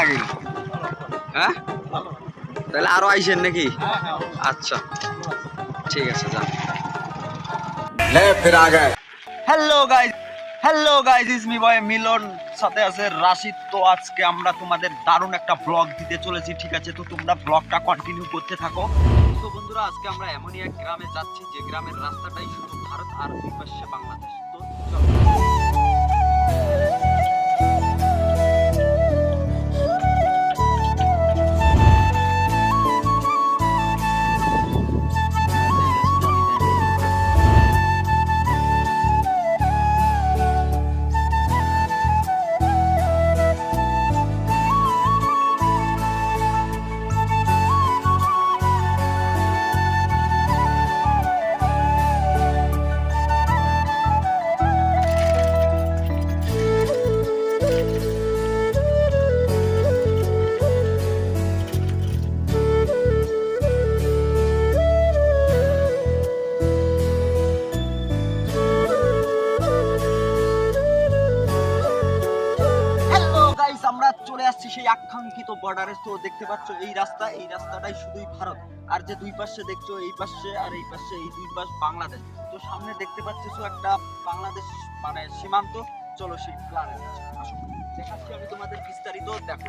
লাগিল? হ্যাঁ, তাহলে আরো আইসেন নাকি? আচ্ছা ঠিক আছে, যান। Hello guys, is me boy Milon, সাথে আছে রাশিদ। তো আজকে আমরা তোমাদের দারুণ একটা ব্লগ দিতে চলেছি, ঠিক আছে? তো তোমরা ব্লগটা কন্টিনিউ করতে থাকো। তো বন্ধুরা, আজকে আমরা এমনই এক গ্রামে যাচ্ছি যে গ্রামের রাস্তাটাই শুধু ভারত আর দুই পাশে বাংলাদেশ। তো চলো। আমরা চলে আসছি সেই আকাঙ্ক্ষিত বর্ডারে। তো দেখতে পাচ্ছ এই রাস্তাটাই শুধুই ভারত, আর যে দুই পাশে দেখছো, এই পাশে আর এই পাশে, এই দুই পাশ বাংলাদেশ। তো সামনে দেখতে পাচ্ছ একটা বাংলাদেশ মানে সীমান্ত। চলো সেই প্ল্যানে আসো, দেখাচ্ছি আমি তোমাদের বিস্তারিত, দেখো।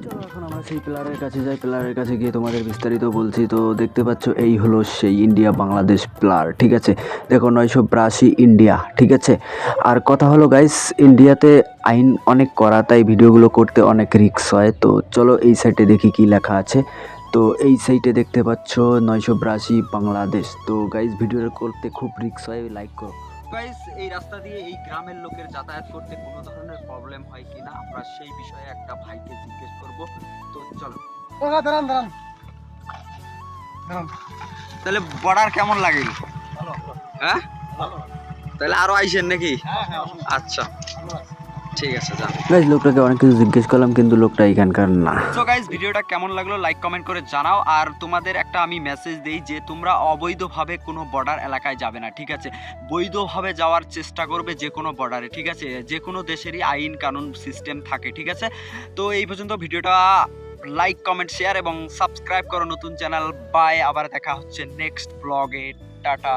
চলো এখন আমরা সেই পিলারের কাছে যাই, পিলারের কাছে গিয়ে তোমাদের বিস্তারিত বলছি। তো দেখতে পাচ্ছ এই হলো সেই ইন্ডিয়া বাংলাদেশ পিলার, ঠিক আছে? দেখো 982 ইন্ডিয়া, ঠিক আছে? আর কথা হলো গাইস, ইন্ডিয়াতে আইন অনেক কড়া, তাই ভিডিওগুলো করতে অনেক রিস্ক হয়। তো চলো এই সাইডে দেখি কি লেখা আছে। তো এই সাইডে দেখতে পাচ্ছ 982 বাংলাদেশ। তো গাইস ভিডিওটা করতে খুব রিস্ক হয়, লাইক করো। গাইস, এই রাস্তা দিয়ে এই গ্রামের লোকের যাতায়াত করতে কোনো ধরনের প্রবলেম হয় কিনা আমরা সেই বিষয়ে একটা ভাইকে জিজ্ঞেস করব। তো চলো। দাঁড়ান। তাহলে বর্ডার কেমন লাগিল? হ্যাঁ, তাহলে আরো আইসেন নাকি? আচ্ছা ঠিক আছে, যান। গাইস লোকটাকে অনেক কিছু জিজ্ঞেস করলাম, কিন্তু লোকটা এখানকার না। সো গাইস, ভিডিওটা কেমন লাগলো লাইক কমেন্ট করে জানাও। আর তোমাদের একটা আমি মেসেজ দেই যে তোমরা অবৈধভাবে কোনো বর্ডার এলাকায় যাবে না, ঠিক আছে? বৈধভাবে যাওয়ার চেষ্টা করবে যে কোনো বর্ডারে, ঠিক আছে? যে কোনো দেশেরই আইন কানুন সিস্টেম থাকে, ঠিক আছে? তো এই পর্যন্ত ভিডিওটা লাইক কমেন্ট শেয়ার এবং সাবস্ক্রাইব করো নতুন চ্যানেল। বাই, আবার দেখা হচ্ছে নেক্সট ব্লগে। টাটা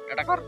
টাটা কর।